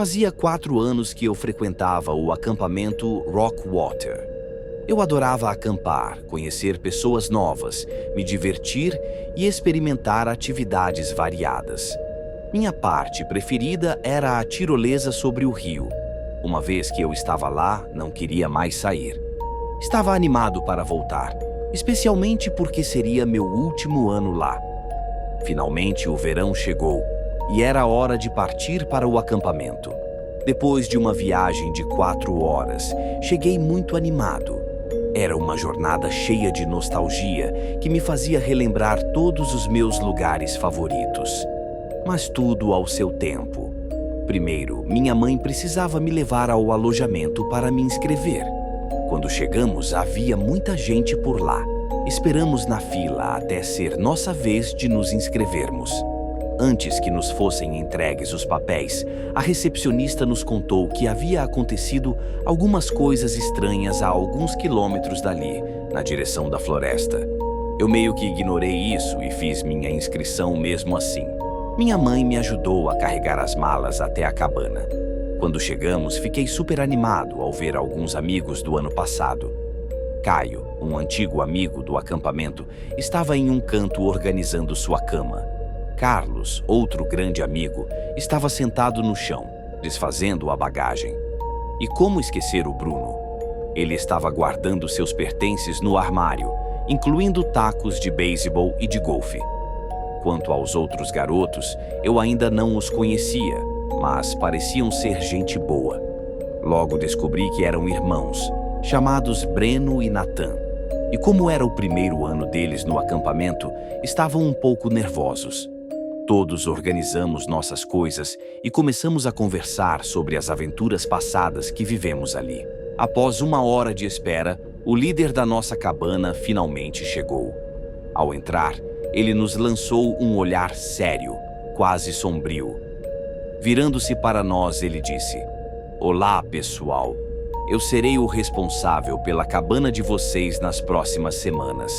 Fazia 4 anos que eu frequentava o acampamento Rockwater. Eu adorava acampar, conhecer pessoas novas, me divertir e experimentar atividades variadas. Minha parte preferida era a tirolesa sobre o rio. Uma vez que eu estava lá, não queria mais sair. Estava animado para voltar, especialmente porque seria meu último ano lá. Finalmente o verão chegou e era hora de partir para o acampamento. Depois de uma viagem de 4 horas, cheguei muito animado. Era uma jornada cheia de nostalgia que me fazia relembrar todos os meus lugares favoritos. Mas tudo ao seu tempo. Primeiro, minha mãe precisava me levar ao alojamento para me inscrever. Quando chegamos, havia muita gente por lá. Esperamos na fila até ser nossa vez de nos inscrevermos. Antes que nos fossem entregues os papéis, a recepcionista nos contou que havia acontecido algumas coisas estranhas a alguns quilômetros dali, na direção da floresta. Eu meio que ignorei isso e fiz minha inscrição mesmo assim. Minha mãe me ajudou a carregar as malas até a cabana. Quando chegamos, fiquei super animado ao ver alguns amigos do ano passado. Caio, um antigo amigo do acampamento, estava em um canto organizando sua cama. Carlos, outro grande amigo, estava sentado no chão, desfazendo a bagagem. E como esquecer o Bruno? Ele estava guardando seus pertences no armário, incluindo tacos de beisebol e de golfe. Quanto aos outros garotos, eu ainda não os conhecia, mas pareciam ser gente boa. Logo descobri que eram irmãos, chamados Breno e Nathan. E como era o primeiro ano deles no acampamento, estavam um pouco nervosos. Todos organizamos nossas coisas e começamos a conversar sobre as aventuras passadas que vivemos ali. Após 1 hora de espera, o líder da nossa cabana finalmente chegou. Ao entrar, ele nos lançou um olhar sério, quase sombrio. Virando-se para nós, ele disse: "Olá, pessoal. Eu serei o responsável pela cabana de vocês nas próximas semanas.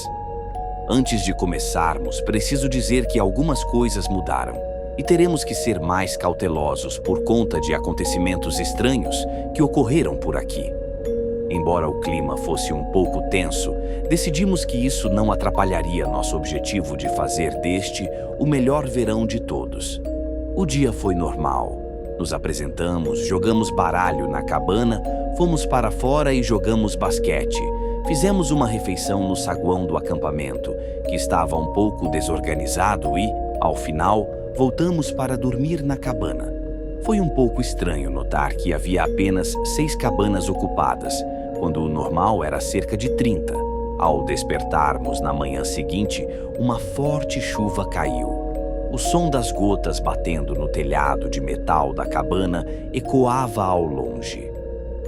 Antes de começarmos, preciso dizer que algumas coisas mudaram e teremos que ser mais cautelosos por conta de acontecimentos estranhos que ocorreram por aqui." Embora o clima fosse um pouco tenso, decidimos que isso não atrapalharia nosso objetivo de fazer deste o melhor verão de todos. O dia foi normal. Nos apresentamos, jogamos baralho na cabana, fomos para fora e jogamos basquete. Fizemos uma refeição no saguão do acampamento, que estava um pouco desorganizado e, ao final, voltamos para dormir na cabana. Foi um pouco estranho notar que havia apenas 6 cabanas ocupadas, quando o normal era cerca de 30. Ao despertarmos na manhã seguinte, uma forte chuva caiu. O som das gotas batendo no telhado de metal da cabana ecoava ao longe.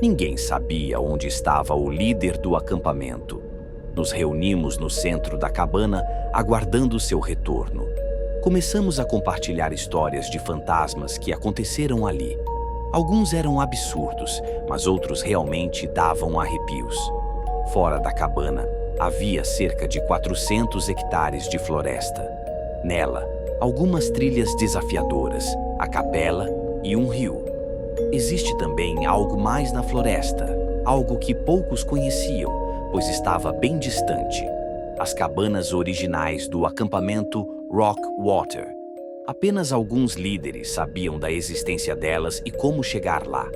Ninguém sabia onde estava o líder do acampamento. Nos reunimos no centro da cabana, aguardando seu retorno. Começamos a compartilhar histórias de fantasmas que aconteceram ali. Alguns eram absurdos, mas outros realmente davam arrepios. Fora da cabana, havia cerca de 400 hectares de floresta. Nela, algumas trilhas desafiadoras, a capela e um rio. Existe também algo mais na floresta, algo que poucos conheciam, pois estava bem distante. As cabanas originais do acampamento Rockwater. Apenas alguns líderes sabiam da existência delas e como chegar lá.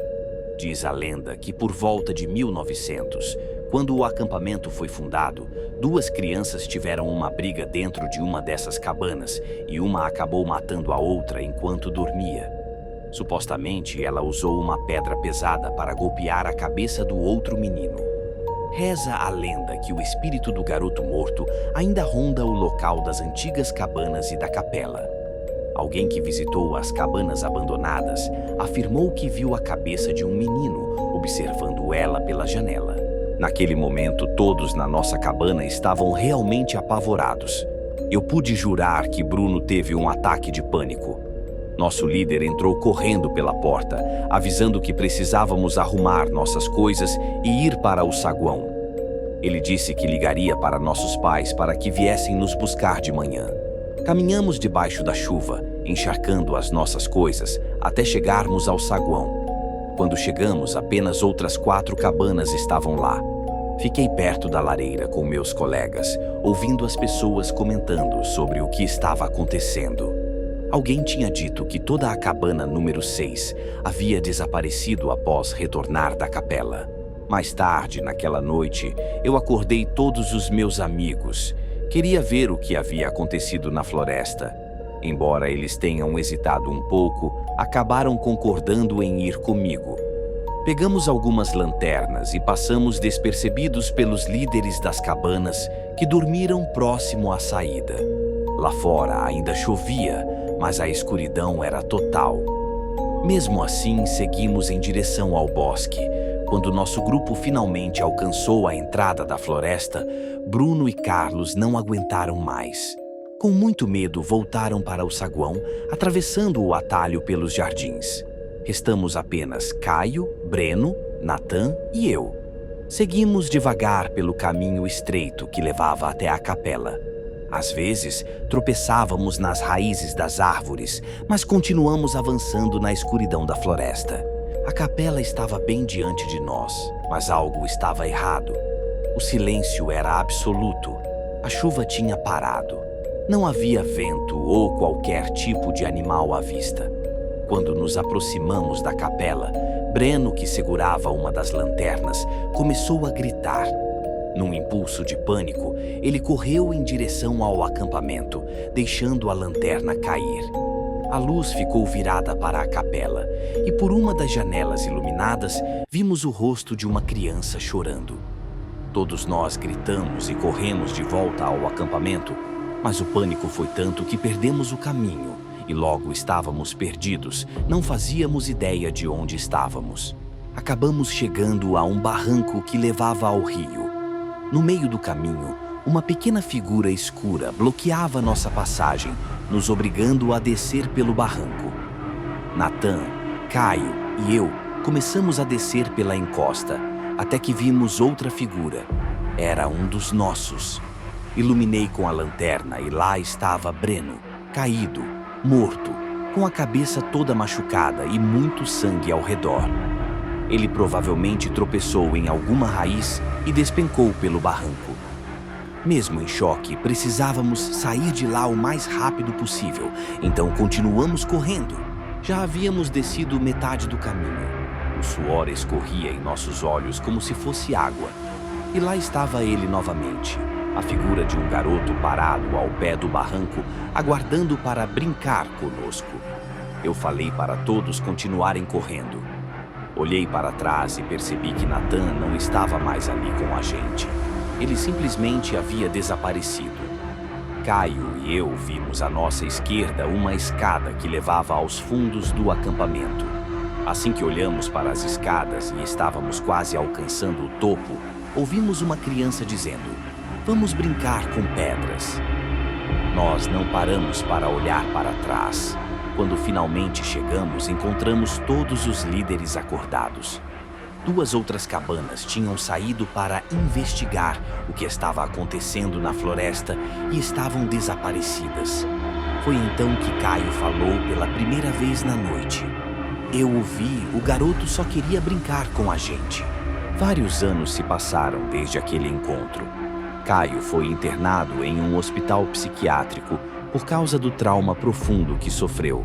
Diz a lenda que por volta de 1900, quando o acampamento foi fundado, 2 crianças tiveram uma briga dentro de uma dessas cabanas e uma acabou matando a outra enquanto dormia. Supostamente, ela usou uma pedra pesada para golpear a cabeça do outro menino. Reza a lenda que o espírito do garoto morto ainda ronda o local das antigas cabanas e da capela. Alguém que visitou as cabanas abandonadas afirmou que viu a cabeça de um menino observando ela pela janela. Naquele momento, todos na nossa cabana estavam realmente apavorados. Eu pude jurar que Bruno teve um ataque de pânico. Nosso líder entrou correndo pela porta, avisando que precisávamos arrumar nossas coisas e ir para o saguão. Ele disse que ligaria para nossos pais para que viessem nos buscar de manhã. Caminhamos debaixo da chuva, encharcando as nossas coisas, até chegarmos ao saguão. Quando chegamos, apenas outras 4 cabanas estavam lá. Fiquei perto da lareira com meus colegas, ouvindo as pessoas comentando sobre o que estava acontecendo. Alguém tinha dito que toda a cabana número 6 havia desaparecido após retornar da capela. Mais tarde, naquela noite, eu acordei todos os meus amigos. Queria ver o que havia acontecido na floresta. Embora eles tenham hesitado um pouco, acabaram concordando em ir comigo. Pegamos algumas lanternas e passamos despercebidos pelos líderes das cabanas que dormiram próximo à saída. Lá fora ainda chovia, mas a escuridão era total. Mesmo assim, seguimos em direção ao bosque. Quando nosso grupo finalmente alcançou a entrada da floresta, Bruno e Carlos não aguentaram mais. Com muito medo, voltaram para o saguão, atravessando o atalho pelos jardins. Restamos apenas Caio, Breno, Natan e eu. Seguimos devagar pelo caminho estreito que levava até a capela. Às vezes, tropeçávamos nas raízes das árvores, mas continuamos avançando na escuridão da floresta. A capela estava bem diante de nós, mas algo estava errado. O silêncio era absoluto. A chuva tinha parado. Não havia vento ou qualquer tipo de animal à vista. Quando nos aproximamos da capela, Breno, que segurava uma das lanternas, começou a gritar. Num impulso de pânico, ele correu em direção ao acampamento, deixando a lanterna cair. A luz ficou virada para a capela, e por uma das janelas iluminadas, vimos o rosto de uma criança chorando. Todos nós gritamos e corremos de volta ao acampamento, mas o pânico foi tanto que perdemos o caminho e logo estávamos perdidos, não fazíamos ideia de onde estávamos. Acabamos chegando a um barranco que levava ao rio. No meio do caminho, uma pequena figura escura bloqueava nossa passagem, nos obrigando a descer pelo barranco. Natan, Caio e eu começamos a descer pela encosta, até que vimos outra figura. Era um dos nossos. Iluminei com a lanterna e lá estava Breno, caído, morto, com a cabeça toda machucada e muito sangue ao redor. Ele provavelmente tropeçou em alguma raiz e despencou pelo barranco. Mesmo em choque, precisávamos sair de lá o mais rápido possível, então continuamos correndo. Já havíamos descido metade do caminho. O suor escorria em nossos olhos como se fosse água. E lá estava ele novamente, a figura de um garoto parado ao pé do barranco, aguardando para brincar conosco. Eu falei para todos continuarem correndo. Olhei para trás e percebi que Natan não estava mais ali com a gente. Ele simplesmente havia desaparecido. Caio e eu vimos à nossa esquerda uma escada que levava aos fundos do acampamento. Assim que olhamos para as escadas e estávamos quase alcançando o topo, ouvimos uma criança dizendo: "Vamos brincar com pedras." Nós não paramos para olhar para trás. Quando finalmente chegamos, encontramos todos os líderes acordados. 2 outras cabanas tinham saído para investigar o que estava acontecendo na floresta e estavam desaparecidas. Foi então que Caio falou pela primeira vez na noite. Eu ouvi, o garoto só queria brincar com a gente. Vários anos se passaram desde aquele encontro. Caio foi internado em um hospital psiquiátrico por causa do trauma profundo que sofreu.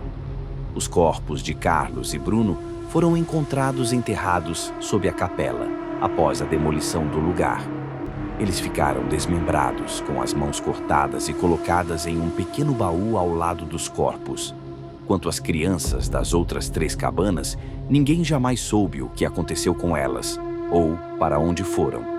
Os corpos de Carlos e Bruno foram encontrados enterrados sob a capela, após a demolição do lugar. Eles ficaram desmembrados, com as mãos cortadas e colocadas em um pequeno baú ao lado dos corpos. Quanto às crianças das outras 3 cabanas, ninguém jamais soube o que aconteceu com elas, ou para onde foram.